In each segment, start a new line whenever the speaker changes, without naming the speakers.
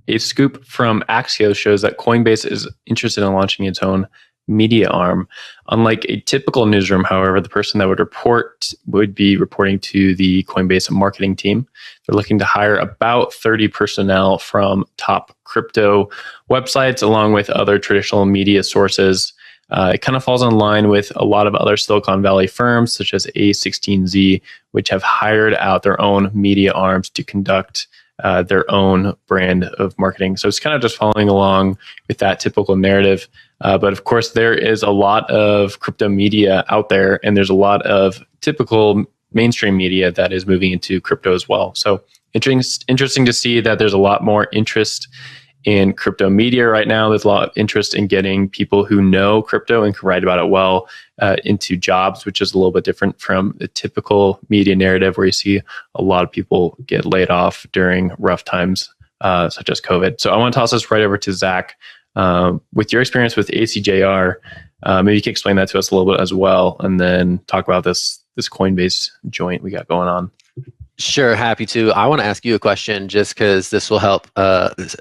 A scoop from Axios shows that Coinbase is interested in launching its own media arm. Unlike a typical newsroom, however, the person that would be reporting to the Coinbase marketing team. They're looking to hire about 30 personnel from top crypto websites, along with other traditional media sources. It kind of falls in line with a lot of other Silicon Valley firms, such as A16Z, which have hired out their own media arms to conduct their own brand of marketing. So it's kind of just following along with that typical narrative. But of course, there is a lot of crypto media out there, and there's a lot of typical mainstream media that is moving into crypto as well. So interesting to see that there's a lot more interest in crypto media right now. There's a lot of interest in getting people who know crypto and can write about it well into jobs, which is a little bit different from the typical media narrative where you see a lot of people get laid off during rough times, such as COVID. So I want to toss this right over to Zach. With your experience with ACJR, maybe you can explain that to us a little bit as well, and then talk about this Coinbase joint we got going on.
Sure, happy to. I want to ask you a question just because this will help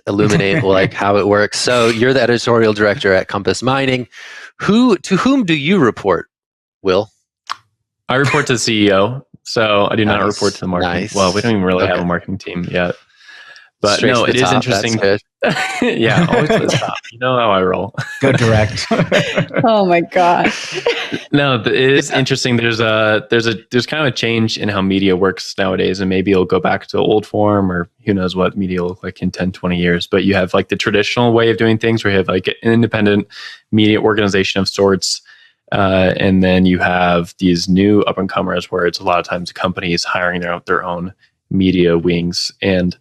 illuminate like how it works. So you're the editorial director at Compass Mining. To whom do you report, Will?
I report to the CEO, so I do not report to the marketing.
Nice.
Well, we don't even really have a marketing team yet. But
Straight
no,
to the
it is
top.
interesting. Yeah, always to the top. You know how I roll.
Go direct.
Oh my God.
No, it is interesting. There's kind of a change in how media works nowadays, and maybe it'll go back to old form, or who knows what media will look like in 10, 20 years. But you have like the traditional way of doing things where you have like an independent media organization of sorts. And then you have these new up and comers where it's a lot of times companies hiring their own media wings. And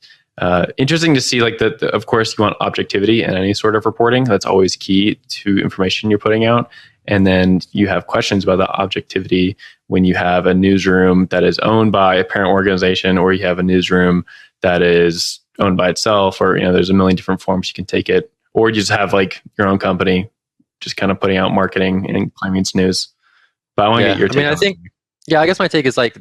interesting to see like that. Of course, you want objectivity in any sort of reporting. That's always key to information you're putting out. And then you have questions about the objectivity when you have a newsroom that is owned by a parent organization, or you have a newsroom that is owned by itself, or there's a million different forms you can take it, or you just have like your own company just kind of putting out marketing and claiming it's news. But I want to get your take.
I guess my take is like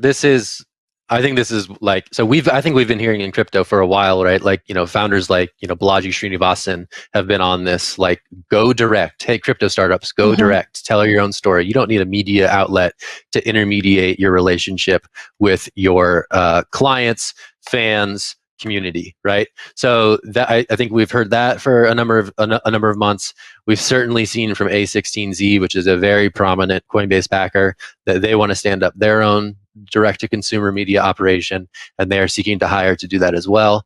I think this is like, so I think we've been hearing in crypto for a while, right? Like, founders like, Balaji Srinivasan have been on this, like, go direct. Hey, crypto startups, go direct. Tell your own story. You don't need a media outlet to intermediate your relationship with your clients, fans, community, right? So that I think we've heard that for a number of months. We've certainly seen from A16Z, which is a very prominent Coinbase backer, that they want to stand up their own direct-to-consumer media operation, and they are seeking to hire to do that as well.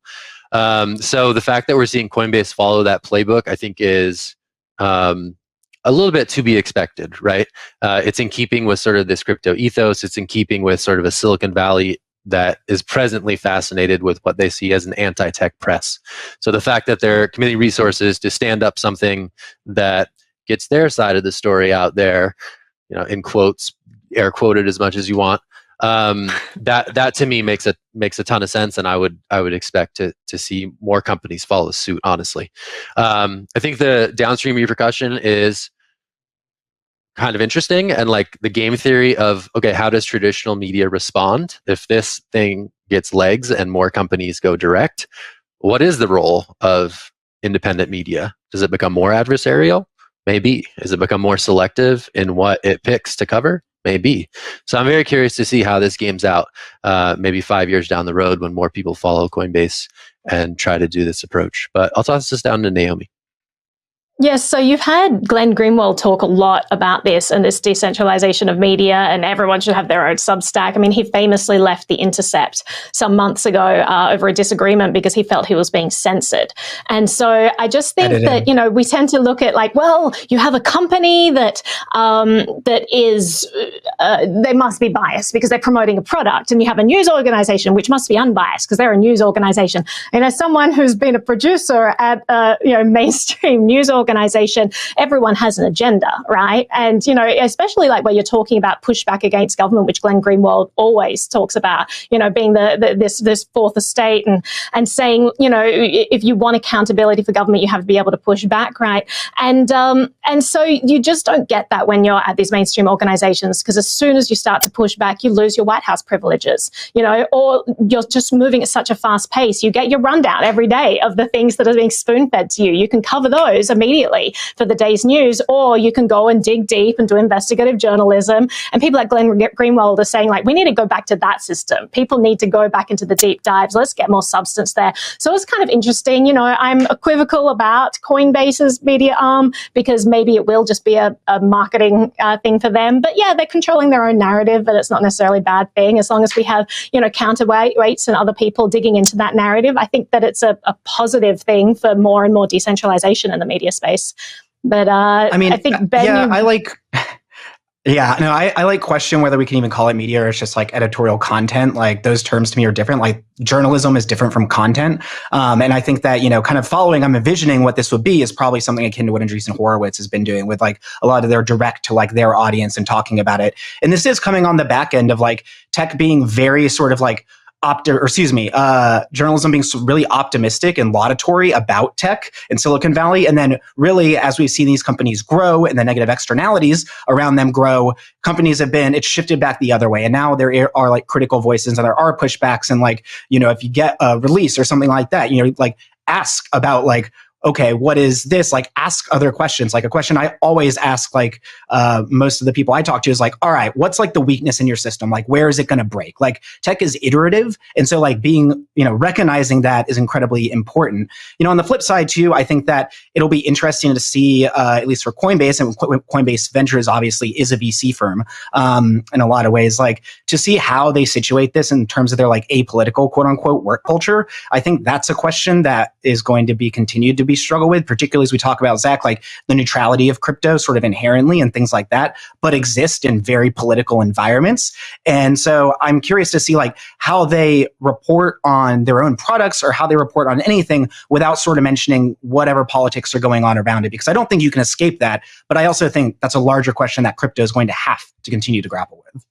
So the fact that we're seeing Coinbase follow that playbook, I think, is a little bit to be expected, right? It's in keeping with sort of this crypto ethos. It's in keeping with sort of a Silicon Valley that is presently fascinated with what they see as an anti-tech press. So the fact that they're committing resources to stand up something that gets their side of the story out there, in quotes, air quoted as much as you want, that to me makes a ton of sense, and I would expect to see more companies follow suit, honestly. I think the downstream repercussion is kind of interesting, and like the game theory of, okay, how does traditional media respond if this thing gets legs and more companies go direct? What is the role of independent media? Does it become more adversarial? Maybe. Does it become more selective in what it picks to cover? Maybe. So I'm very curious to see how this games out maybe 5 years down the road when more people follow Coinbase and try to do this approach. But I'll toss this down to Naomi.
Yes, so you've had Glenn Greenwald talk a lot about this and this decentralization of media, and everyone should have their own Substack. I mean, he famously left The Intercept some months ago over a disagreement because he felt he was being censored. And so I just think that, we tend to look at like, well, you have a company that is, they must be biased because they're promoting a product, and you have a news organization which must be unbiased because they're a news organization. And as someone who's been a producer at, mainstream news organization, organization, everyone has an agenda, right? And, you know, especially like where you're talking about pushback against government, which Glenn Greenwald always talks about, you know, being this fourth estate and saying, you know, if you want accountability for government, you have to be able to push back, right? And so you just don't get that when you're at these mainstream organizations, because as soon as you start to push back, you lose your White House privileges, you know, or you're just moving at such a fast pace. You get your rundown every day of the things that are being spoon-fed to you. You can cover those immediately for the day's news, or you can go and dig deep and do investigative journalism. And people like Glenn Greenwald are saying, like, we need to go back to that system. People need to go back into the deep dives. Let's get more substance there. So it's kind of interesting. You know, I'm equivocal about Coinbase's media arm, because maybe it will just be a marketing thing for them. But yeah, they're controlling their own narrative, but it's not necessarily a bad thing. As long as we have, you know, counterweights and other people digging into that narrative, I think that it's a positive thing for more and more decentralization in the media space. But I mean, I think Ben,
I like question whether we can even call it media or it's just like editorial content. Like those terms to me are different. Like journalism is different from content. And I think that, you know, kind of I'm envisioning what this would be is probably something akin to what Andreessen Horowitz has been doing with like a lot of their direct to like their audience and talking about it. And this is coming on the back end of like tech being very sort of like journalism being really optimistic and laudatory about tech in Silicon Valley. And then really, as we've seen these companies grow and the negative externalities around them grow, it's shifted back the other way. And now there are like critical voices and there are pushbacks. And like, you know, if you get a release or something like that, you know, like ask about like, okay, what is this? Like ask other questions. Like a question I always ask, like most of the people I talk to is like, all right, what's like the weakness in your system? Like, where is it going to break? Like tech is iterative. And so like being, you know, recognizing that is incredibly important. You know, on the flip side too, I think that it'll be interesting to see, at least for Coinbase, and Coinbase Ventures obviously is a VC firm in a lot of ways, like to see how they situate this in terms of their like apolitical quote unquote work culture. I think that's a question that is going to be continued to be struggle with, particularly as we talk about, Zach, like the neutrality of crypto sort of inherently and things like that, but exist in very political environments. And so I'm curious to see like how they report on their own products or how they report on anything without sort of mentioning whatever politics are going on around it, because I don't think you can escape that. But I also think that's a larger question that crypto is going to have to continue to grapple with.